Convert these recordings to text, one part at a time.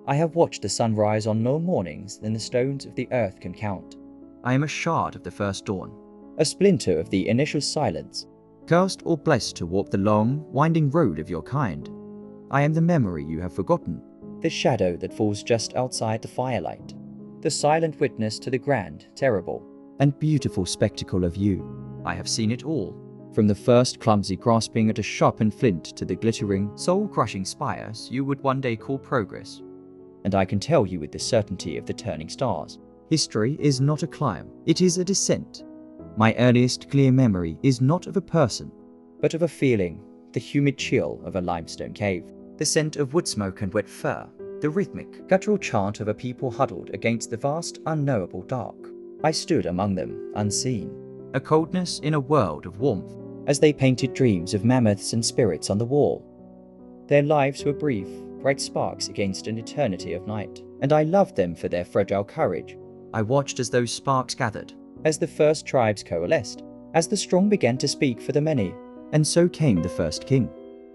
I have watched the sun rise on more mornings than the stones of the earth can count. I am a shard of the first dawn, a splinter of the initial silence, cursed or blessed to walk the long, winding road of your kind. I am the memory you have forgotten, the shadow that falls just outside the firelight, the silent witness to the grand, terrible, and beautiful spectacle of you. I have seen it all, from the first clumsy grasping at a sharpened flint to the glittering, soul-crushing spires you would one day call progress. And I can tell you with the certainty of the turning stars, history is not a climb, it is a descent. My earliest clear memory is not of a person, but of a feeling, the humid chill of a limestone cave, the scent of wood smoke and wet fur, the rhythmic, guttural chant of a people huddled against the vast, unknowable dark. I stood among them, unseen, a coldness in a world of warmth, as they painted dreams of mammoths and spirits on the wall. Their lives were brief, bright sparks against an eternity of night, and I loved them for their fragile courage. I watched as those sparks gathered, as the first tribes coalesced, as the strong began to speak for the many, and so came the first king.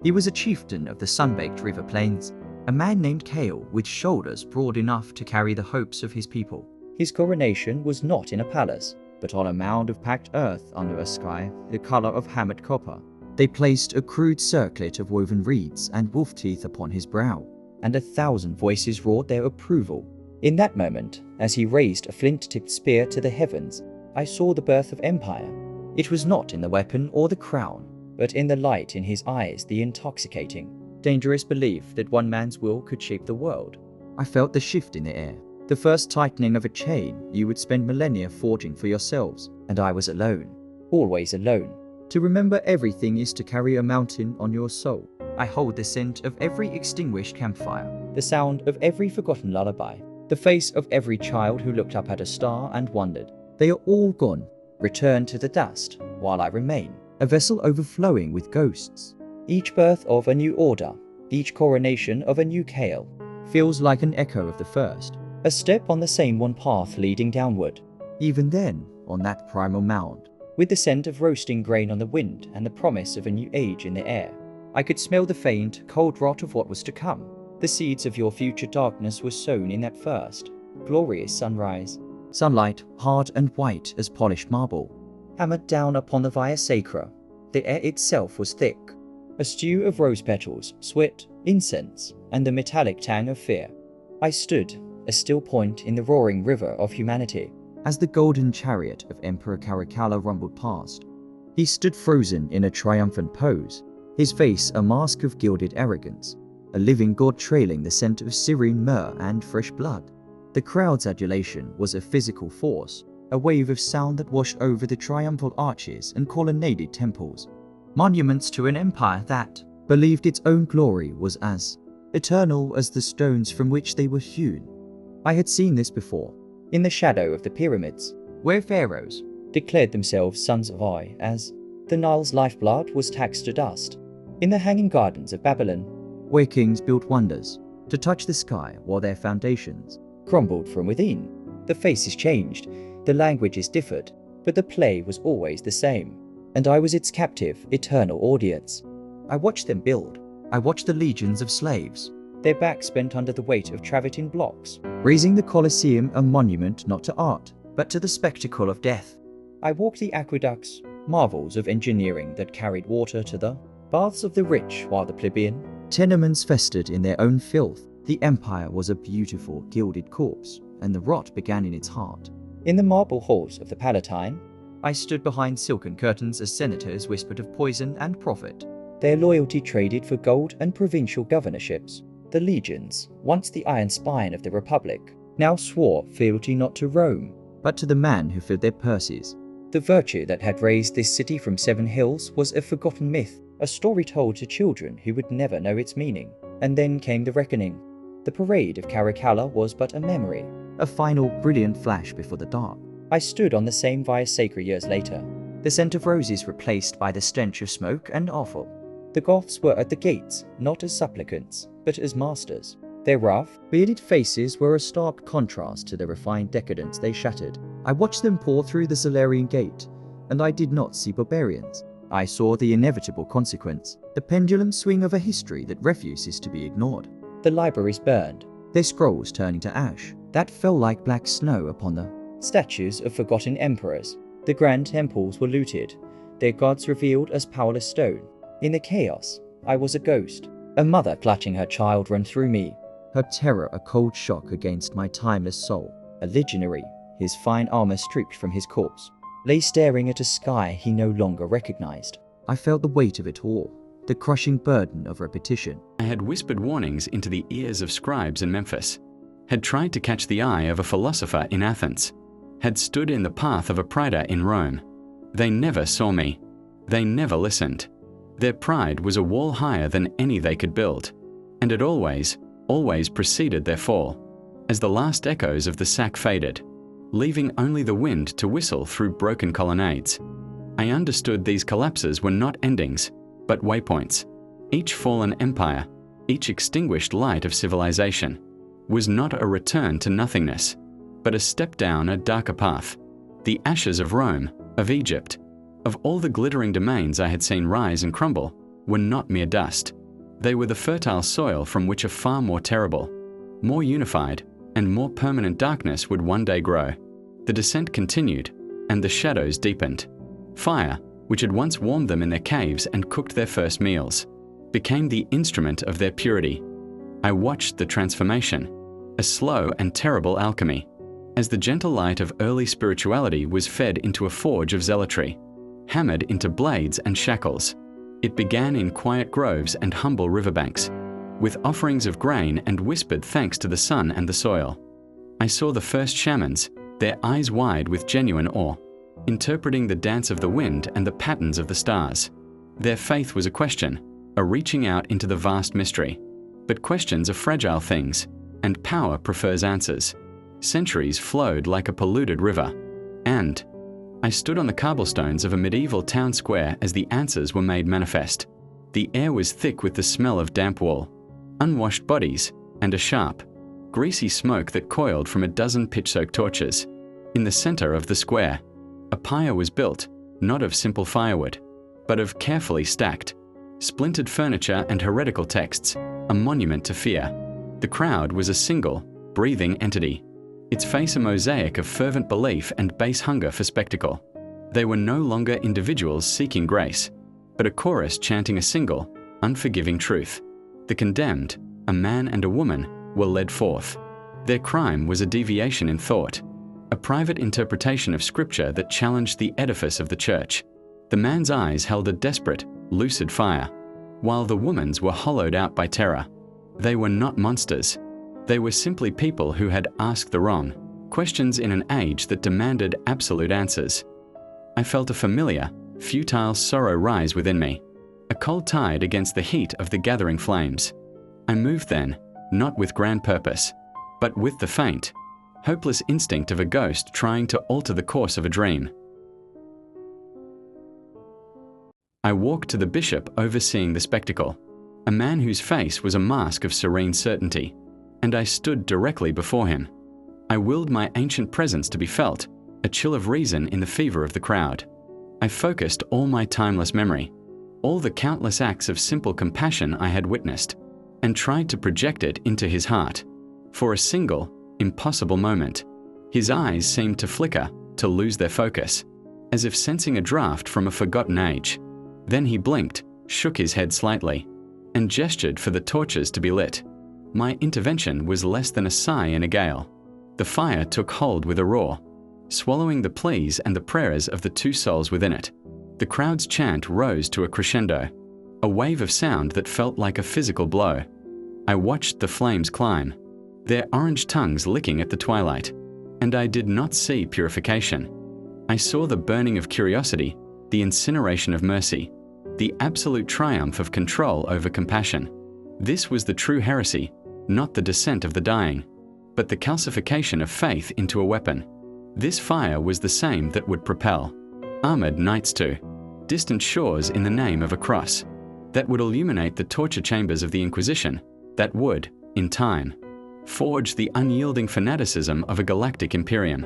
He was a chieftain of the sun-baked river plains, a man named Kale with shoulders broad enough to carry the hopes of his people. His coronation was not in a palace, but on a mound of packed earth under a sky the color of hammered copper. They placed a crude circlet of woven reeds and wolf teeth upon his brow, and 1,000 voices roared their approval. In that moment, as he raised a flint-tipped spear to the heavens, I saw the birth of empire. It was not in the weapon or the crown, but in the light in his eyes, the intoxicating, dangerous belief that one man's will could shape the world. I felt the shift in the air, the first tightening of a chain you would spend millennia forging for yourselves, and I was alone, always alone. To remember everything is to carry a mountain on your soul. I hold the scent of every extinguished campfire, the sound of every forgotten lullaby, the face of every child who looked up at a star and wondered. They are all gone, returned to the dust, while I remain, a vessel overflowing with ghosts. Each birth of a new order, each coronation of a new Kale, feels like an echo of the first, a step on the same one path leading downward. Even then, on that primal mound, with the scent of roasting grain on the wind and the promise of a new age in the air, I could smell the faint, cold rot of what was to come. The seeds of your future darkness were sown in that first, glorious sunrise. Sunlight, hard and white as polished marble, hammered down upon the via sacra. The air itself was thick, a stew of rose petals, sweat, incense, and the metallic tang of fear. I stood, a still point in the roaring river of humanity, as the golden chariot of Emperor Caracalla rumbled past. He stood frozen in a triumphant pose, his face a mask of gilded arrogance, a living god trailing the scent of Syrian myrrh and fresh blood. The crowd's adulation was a physical force, a wave of sound that washed over the triumphal arches and colonnaded temples, monuments to an empire that believed its own glory was as eternal as the stones from which they were hewn. I had seen this before, in the shadow of the pyramids, where pharaohs declared themselves sons of I, as the Nile's lifeblood was taxed to dust, in the hanging gardens of Babylon, where kings built wonders to touch the sky while their foundations crumbled from within. The faces changed, the languages differed, but the play was always the same, and I was its captive, eternal audience. I watched them build. I watched the legions of slaves, their backs bent under the weight of travertine blocks, raising the Colosseum a monument not to art, but to the spectacle of death. I walked the aqueducts, marvels of engineering that carried water to the baths of the rich, while the plebeian tenements festered in their own filth. The empire was a beautiful, gilded corpse, and the rot began in its heart. In the marble halls of the Palatine, I stood behind silken curtains as senators whispered of poison and profit. Their loyalty traded for gold and provincial governorships. The legions, once the iron spine of the Republic, now swore fealty not to Rome, but to the man who filled their purses. The virtue that had raised this city from 7 hills was a forgotten myth, a story told to children who would never know its meaning. And then came the reckoning. The parade of Caracalla was but a memory, a final brilliant flash before the dark. I stood on the same Via Sacra years later, the scent of roses replaced by the stench of smoke and offal. The Goths were at the gates, not as supplicants, but as masters. Their rough, bearded faces were a stark contrast to the refined decadence they shattered. I watched them pour through the Salarian gate, and I did not see barbarians. I saw the inevitable consequence, the pendulum swing of a history that refuses to be ignored. The libraries burned, their scrolls turning to ash that fell like black snow upon the statues of forgotten emperors. The grand temples were looted, their gods revealed as powerless stone. In the chaos, I was a ghost. A mother clutching her child ran through me, her terror a cold shock against my timeless soul. A legionary, his fine armor stripped from his corpse, lay staring at a sky he no longer recognized. I felt the weight of it all, the crushing burden of repetition. I had whispered warnings into the ears of scribes in Memphis, had tried to catch the eye of a philosopher in Athens, had stood in the path of a praetor in Rome. They never saw me. They never listened. Their pride was a wall higher than any they could build, and it always preceded their fall, as the last echoes of the sack faded, leaving only the wind to whistle through broken colonnades. I understood these collapses were not endings, but waypoints. Each fallen empire, each extinguished light of civilization, was not a return to nothingness, but a step down a darker path. The ashes of Rome, of Egypt, of all the glittering domains I had seen rise and crumble, were not mere dust. They were the fertile soil from which a far more terrible, more unified, and more permanent darkness would one day grow. The descent continued, and the shadows deepened. Fire, which had once warmed them in their caves and cooked their first meals, became the instrument of their purity. I watched the transformation, a slow and terrible alchemy, as the gentle light of early spirituality was fed into a forge of zealotry, hammered into blades and shackles. It began in quiet groves and humble riverbanks, with offerings of grain and whispered thanks to the sun and the soil. I saw the first shamans, their eyes wide with genuine awe, interpreting the dance of the wind and the patterns of the stars. Their faith was a question, a reaching out into the vast mystery. But questions are fragile things, and power prefers answers. Centuries flowed like a polluted river, and I stood on the cobblestones of a medieval town square as the answers were made manifest. The air was thick with the smell of damp wool, unwashed bodies, and a sharp, greasy smoke that coiled from a dozen pitch-soaked torches. In the center of the square, a pyre was built, not of simple firewood, but of carefully stacked, splintered furniture and heretical texts, a monument to fear. The crowd was a single, breathing entity, its face a mosaic of fervent belief and base hunger for spectacle. They were no longer individuals seeking grace, but a chorus chanting a single, unforgiving truth. The condemned, a man and a woman, were led forth. Their crime was a deviation in thought, a private interpretation of scripture that challenged the edifice of the church. The man's eyes held a desperate, lucid fire, while the woman's were hollowed out by terror. They were not monsters. They were simply people who had asked the wrong questions in an age that demanded absolute answers. I felt a familiar, futile sorrow rise within me, a cold tide against the heat of the gathering flames. I moved then, not with grand purpose, but with the faint, hopeless instinct of a ghost trying to alter the course of a dream. I walked to the bishop overseeing the spectacle, a man whose face was a mask of serene certainty, and I stood directly before him. I willed my ancient presence to be felt, a chill of reason in the fever of the crowd. I focused all my timeless memory, all the countless acts of simple compassion I had witnessed, and tried to project it into his heart. For a single, impossible moment, his eyes seemed to flicker, to lose their focus, as if sensing a draft from a forgotten age. Then he blinked, shook his head slightly, and gestured for the torches to be lit. My intervention was less than a sigh in a gale. The fire took hold with a roar, swallowing the pleas and the prayers of the two souls within it. The crowd's chant rose to a crescendo, a wave of sound that felt like a physical blow. I watched the flames climb, their orange tongues licking at the twilight, and I did not see purification. I saw the burning of curiosity, the incineration of mercy, the absolute triumph of control over compassion. This was the true heresy, not the descent of the dying, but the calcification of faith into a weapon. This fire was the same that would propel armored knights to distant shores in the name of a cross, that would illuminate the torture chambers of the Inquisition, that would, in time, forge the unyielding fanaticism of a galactic Imperium.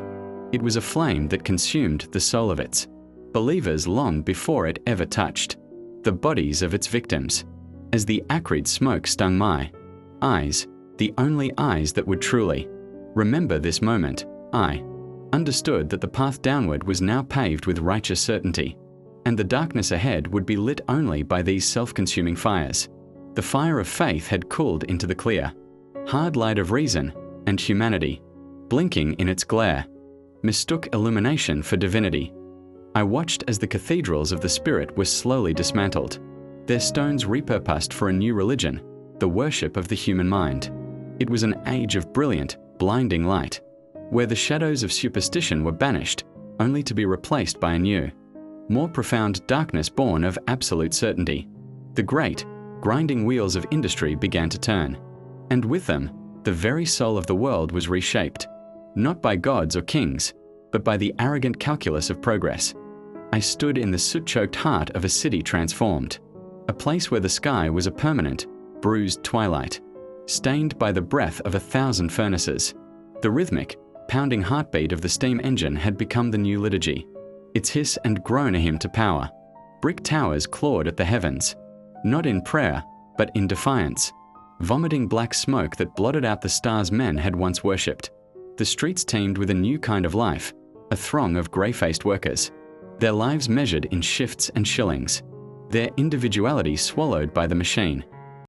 It was a flame that consumed the soul of its believers long before it ever touched the bodies of its victims. As the acrid smoke stung my eyes, the only eyes that would truly remember this moment. I understood that the path downward was now paved with righteous certainty, and the darkness ahead would be lit only by these self-consuming fires. The fire of faith had cooled into the clear, hard light of reason and humanity, blinking in its glare, mistook illumination for divinity. I watched as the cathedrals of the spirit were slowly dismantled, their stones repurposed for a new religion, the worship of the human mind. It was an age of brilliant, blinding light, where the shadows of superstition were banished, only to be replaced by a new, more profound darkness born of absolute certainty. The great, grinding wheels of industry began to turn, and with them, the very soul of the world was reshaped, not by gods or kings, but by the arrogant calculus of progress. I stood in the soot-choked heart of a city transformed, a place where the sky was a permanent, bruised twilight, stained by the breath of 1,000 furnaces. The rhythmic, pounding heartbeat of the steam engine had become the new liturgy, its hiss and groan a hymn to power. Brick towers clawed at the heavens, not in prayer, but in defiance, vomiting black smoke that blotted out the stars men had once worshipped. The streets teemed with a new kind of life, a throng of grey-faced workers, their lives measured in shifts and shillings, their individuality swallowed by the machine.